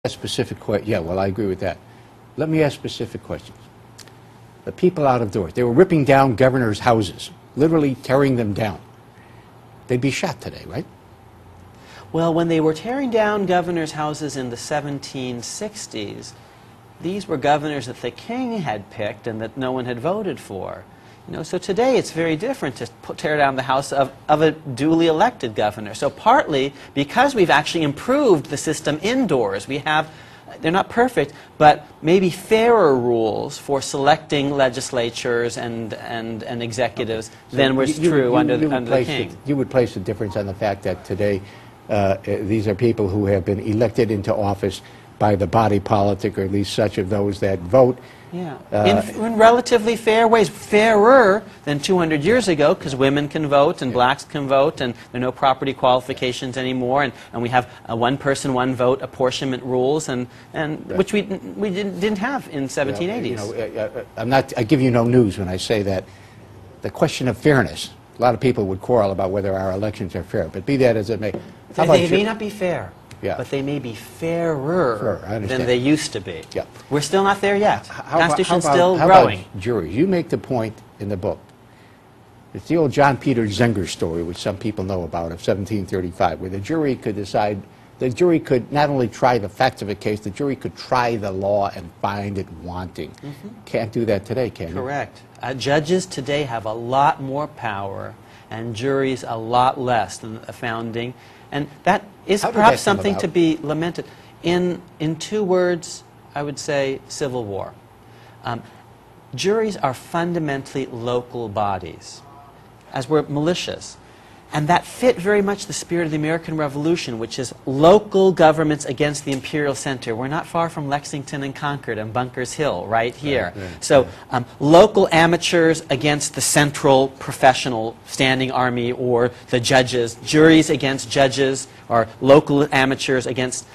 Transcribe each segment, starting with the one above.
specific questions. Yeah, well, I agree with that. Let me ask specific questions. The people out of doors, they were ripping down governors' houses, literally tearing them down. They'd be shot today, right? Well, when they were tearing down governors' houses in the 1760s, these were governors that the king had picked and that no one had voted for. You know, so today it's very different to tear down the house of a duly elected governor. So partly because we've actually improved the system indoors, we have, they're not perfect, but maybe fairer rules for selecting legislatures and executives than was true under the king. You would place the difference on the fact that today these are people who have been elected into office by the body politic, or at least such of those that vote. Yeah, in relatively fair ways, fairer than 200 years ago, because women can vote and blacks can vote, and there are no property qualifications anymore, and we have a one-person, one-vote apportionment rules, and which we didn't have in 1780s. You know, I give you no news when I say that the question of fairness. A lot of people would quarrel about whether our elections are fair, but be that as it may, they may not be fair. Yeah. But they may be fairer than they used to be. Yeah. We're still not there yet. Constitution's still growing. How about juries? You make the point in the book. It's the old John Peter Zenger story, which some people know about, of 1735, where the jury could decide, the jury could not only try the facts of a case, the jury could try the law and find it wanting. Can't do that today, can you? Correct. Judges today have a lot more power, and juries a lot less than the founding. And that is perhaps something to be lamented. In two words, I would say civil war. Juries are fundamentally local bodies, as were militias. And that fit very much the spirit of the American Revolution, which is local governments against the imperial center. We're not far from Lexington and Concord and Bunker's Hill, right here. So local amateurs against the central professional standing army or the judges, juries against judges, or local amateurs against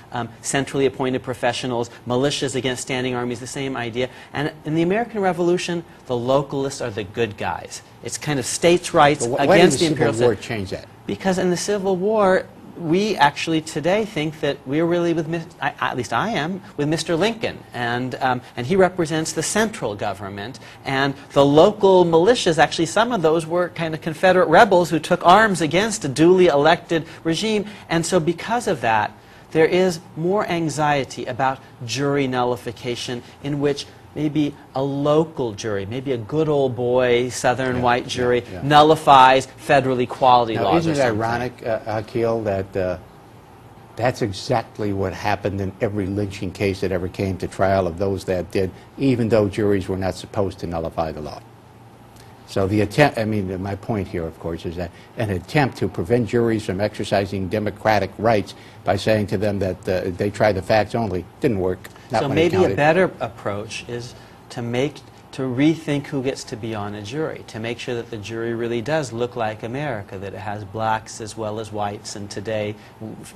centrally appointed professionals, militias against standing armies, the same idea. And in the American Revolution, the localists are the good guys. It's kind of states' rights against the imperial center. Why did the Civil War change that? Because in the Civil War, we actually today think that we're really with, at least I am, with Mr. Lincoln, and he represents the central government, and the local militias, actually some of those were kind of Confederate rebels who took arms against a duly elected regime, and so because of that, there is more anxiety about jury nullification, in which maybe a local jury, maybe a good old boy Southern white jury nullifies federal equality laws. Isn't it ironic, Akhil, that that's exactly what happened in every lynching case that ever came to trial of those that did, even though juries were not supposed to nullify the law? So the attempt, I mean, my point here, of course, is that an attempt to prevent juries from exercising democratic rights by saying to them that they try the facts only didn't work. So maybe a better approach is to rethink who gets to be on a jury, to make sure that the jury really does look like America, that it has blacks as well as whites, and today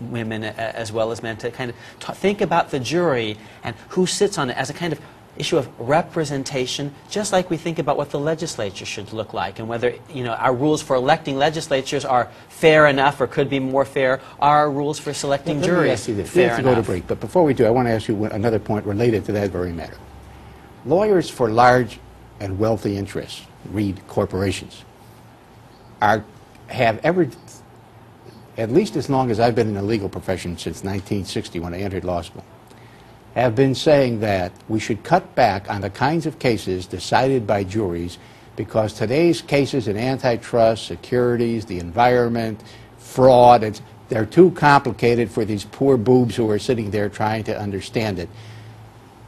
women as well as men, to kind of think about the jury and who sits on it as a kind of issue of representation, just like we think about what the legislature should look like, and whether, you know, our rules for electing legislatures are fair enough or could be more fair. Are our rules for selecting juries fair enough? Let me ask you this. We have to go to break, but before we do, I want to ask you another point related to that very matter. Lawyers for large and wealthy interests, read corporations, have ever, at least as long as I've been in the legal profession, since 1960 when I entered law school, have been saying that we should cut back on the kinds of cases decided by juries, because today's cases in antitrust, securities, the environment, fraud, they're too complicated for these poor boobs who are sitting there trying to understand it.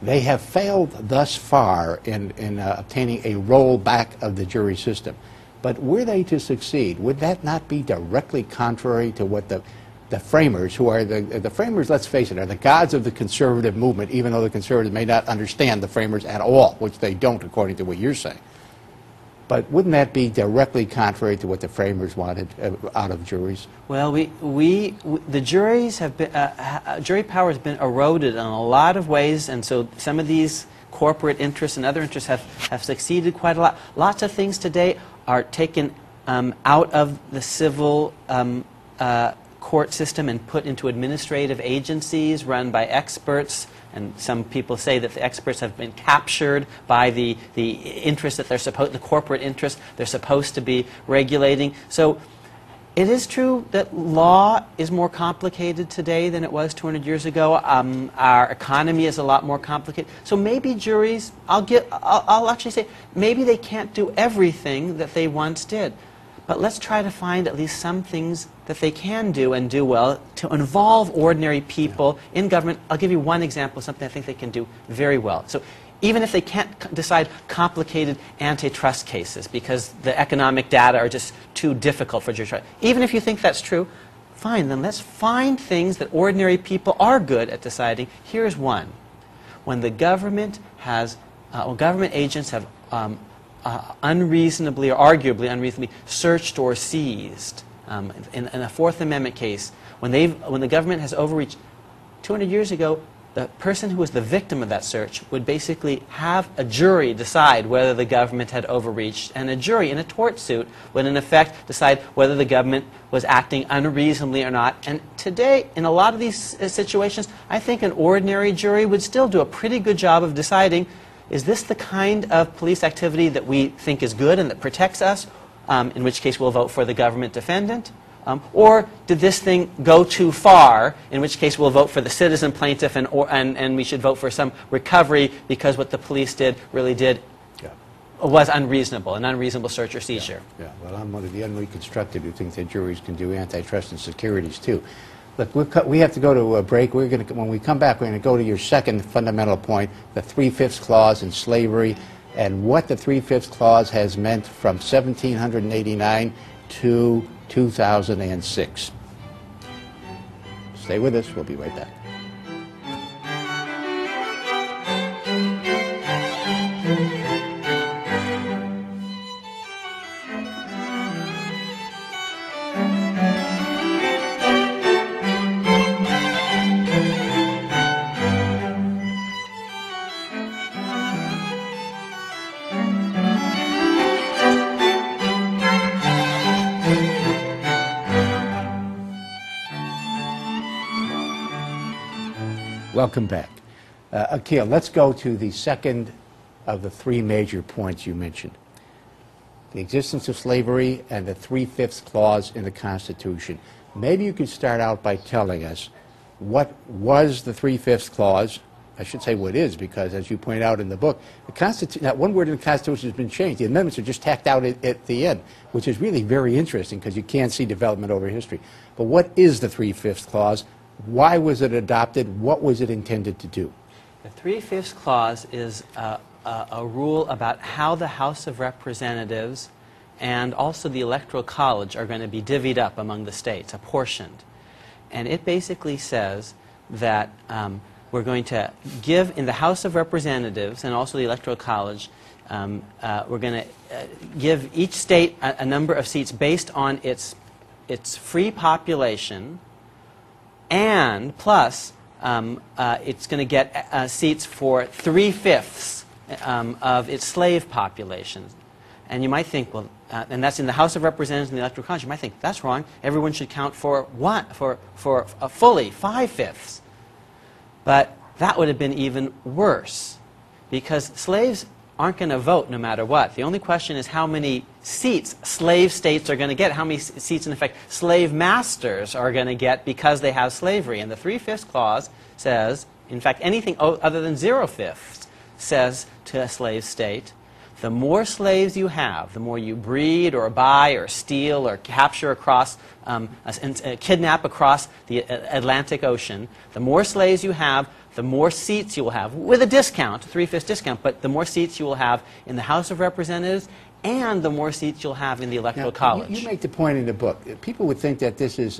They have failed thus far in obtaining a rollback of the jury system. But were they to succeed, would that not be directly contrary to what the framers, who are the framers, let's face it, are the gods of the conservative movement, even though the conservatives may not understand the framers at all, which they don't according to what you're saying. But wouldn't that be directly contrary to what the framers wanted out of juries? Well, the juries have been, jury power has been eroded in a lot of ways, and so some of these corporate interests and other interests have succeeded quite a lot. Lots of things today are taken out of the civil court system and put into administrative agencies run by experts. And some people say that the experts have been captured by the interest that the corporate interest they're supposed to be regulating. So it is true that law is more complicated today than it was 200 years ago. Our economy is a lot more complicated. So maybe juries, I'll actually say, maybe they can't do everything that they once did. But let's try to find at least some things that they can do and do well to involve ordinary people in government. I'll give you one example of something I think they can do very well. So even if they can't decide complicated antitrust cases because the economic data are just too difficult for jury trial, even if you think that's true, fine, then let's find things that ordinary people are good at deciding. Here's one. When the government has, when government agents have unreasonably or arguably unreasonably searched or seized. In a Fourth Amendment case, when the government has overreached, 200 years ago, the person who was the victim of that search would basically have a jury decide whether the government had overreached, and a jury in a tort suit would in effect decide whether the government was acting unreasonably or not. And today, in a lot of these situations, I think an ordinary jury would still do a pretty good job of deciding, is this the kind of police activity that we think is good and that protects us, in which case we'll vote for the government defendant? Or did this thing go too far, in which case we'll vote for the citizen plaintiff and we should vote for some recovery because what the police really did was unreasonable, an unreasonable search or seizure. Yeah. Well, I'm one of the unreconstructed who think that juries can do antitrust and securities too. Look, we have to go to a break. When we come back, we're going to go to your second fundamental point, the 3/5 clause in slavery, and what the 3/5 clause has meant from 1789 to 2006. Stay with us. We'll be right back. Welcome back. Akhil, let's go to the second of the three major points you mentioned. The existence of slavery and the 3/5 clause in the Constitution. Maybe you could start out by telling us what was the 3/5 clause. I should say what is, because as you point out in the book, not one word in the Constitution has been changed. The amendments are just tacked out at the end, which is really very interesting because you can't see development over history. But what is the 3/5 clause? Why was it adopted? What was it intended to do? The 3/5 clause is a rule about how the House of Representatives and also the Electoral College are going to be divvied up among the states, apportioned. And it basically says that we're going to give in the House of Representatives and also the Electoral College, we're going to give each state a number of seats based on its free population, and plus it's going to get seats for 3/5 of its slave population. And you might think, well, and that's in the House of Representatives and the Electoral College. You might think that's wrong. Everyone should count for fully 5/5. But that would have been even worse, because slaves aren't going to vote no matter what. The only question is how many seats slave states are going to get, how many seats, in effect, slave masters are going to get because they have slavery. And the 3/5 clause says, in fact, anything other than 0/5 says to a slave state, the more slaves you have, the more you breed or buy or steal or capture across, kidnap across the Atlantic Ocean, the more slaves you have, the more seats you will have, with a discount, a 3/5 discount, but the more seats you will have in the House of Representatives and the more seats you'll have in the Electoral College. You make the point in the book. People would think that this is